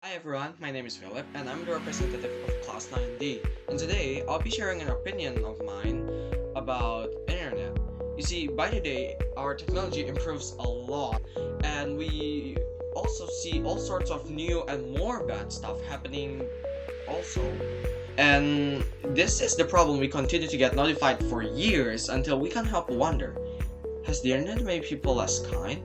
Hi everyone, my name is Philip and I'm the representative of Class 9D. And today, I'll be sharing an opinion of mine about internet. You see, by the day, our technology improves a lot and we also see all sorts of new and more bad stuff happening also. And this is the problem we continue to get notified for years until we can't help but wonder, has the internet made people less kind?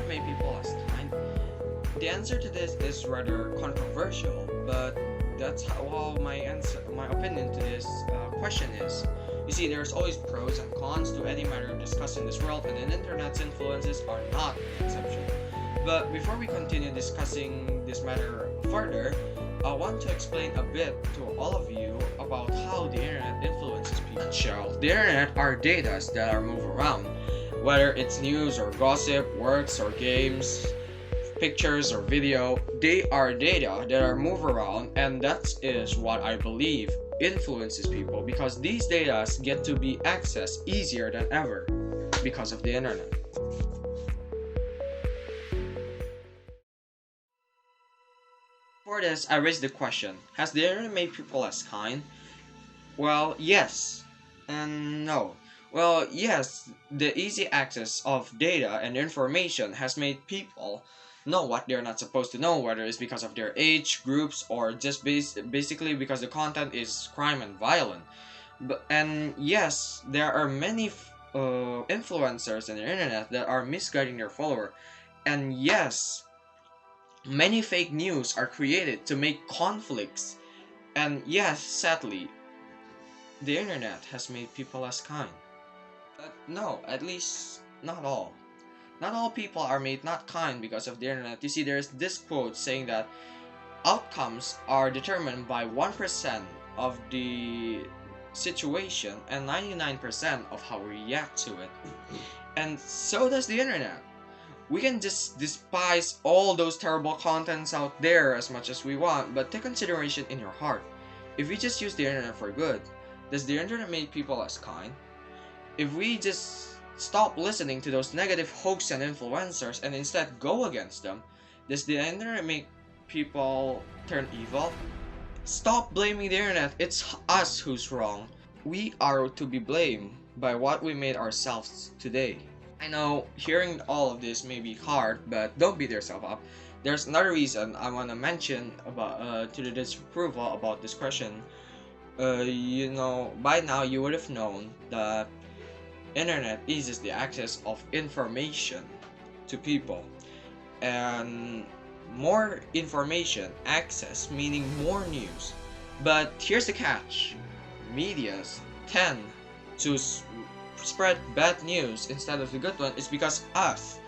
Made people less kind? The answer to this is rather controversial, but that's how my opinion to this question is. You see, there's always pros and cons to any matter discussed in this world, and the internet's influences are not an exception. But before we continue discussing this matter further, I want to explain a bit to all of you about how the internet influences people. Shell. The internet are data that are moved around, whether it's news or gossip, works or games, pictures or video. They are data that are moved around, and that is what I believe influences people, because these data get to be accessed easier than ever because of the internet. For this, I raised the question, has the internet made people less kind? Well, yes and no. Well, yes, the easy access of data and information has made people know what they're not supposed to know, whether it's because of their age, groups, or just basically because the content is crime and violent. And yes, there are many influencers on the internet that are misguiding their follower. And yes, many fake news are created to make conflicts. And yes, sadly, the internet has made people less kind. But no, at least not all. Not all people are made not kind because of the internet. You see, there's this quote saying that outcomes are determined by 1% of the situation and 99% of how we react to it. And so does the internet. We can just despise all those terrible contents out there as much as we want, but take consideration in your heart. If we just use the internet for good, does the internet make people less kind? If we just stop listening to those negative hoax and influencers and instead go against them, does the internet make people turn evil? Stop blaming the internet, it's us who's wrong. We are to be blamed by what we made ourselves today. I know hearing all of this may be hard, but don't beat yourself up. There's another reason I want to mention about to the disapproval about this question. By now you would have known that internet eases the access of information to people, and more information access meaning more news. But here's the catch: medias tend to spread bad news instead of the good one. It's because us,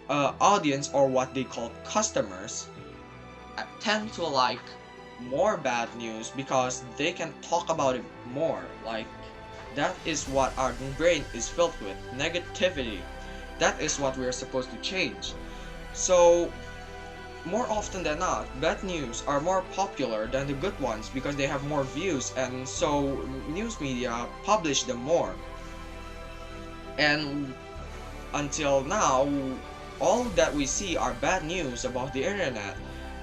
audience, or what they call customers, tend to like more bad news because they can talk about it more. Like, that is what our brain is filled with, negativity. That is what we are supposed to change. So more often than not, bad news are more popular than the good ones because they have more views, and so news media publish them more. And until now, all that we see are bad news about the internet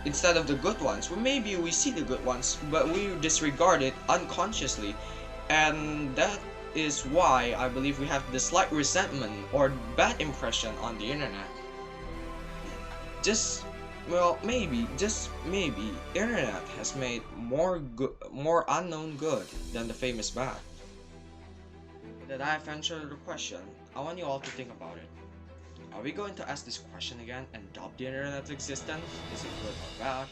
instead of the good ones. Well, maybe we see the good ones, but we disregard it unconsciously, and that is why I believe we have the slight resentment or bad impression on the internet. Just maybe, internet has made more unknown good than the famous bad. That I've answered the question, I want you all to think about it. Are we going to ask this question again and doubt the internet's existence? Is it good or bad?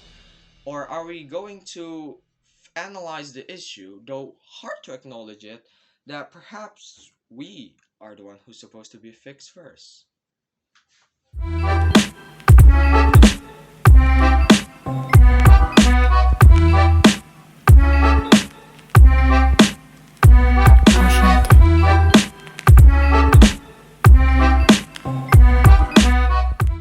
Or are we going to analyze the issue, though hard to acknowledge it, that perhaps we are the one who's supposed to be fixed first?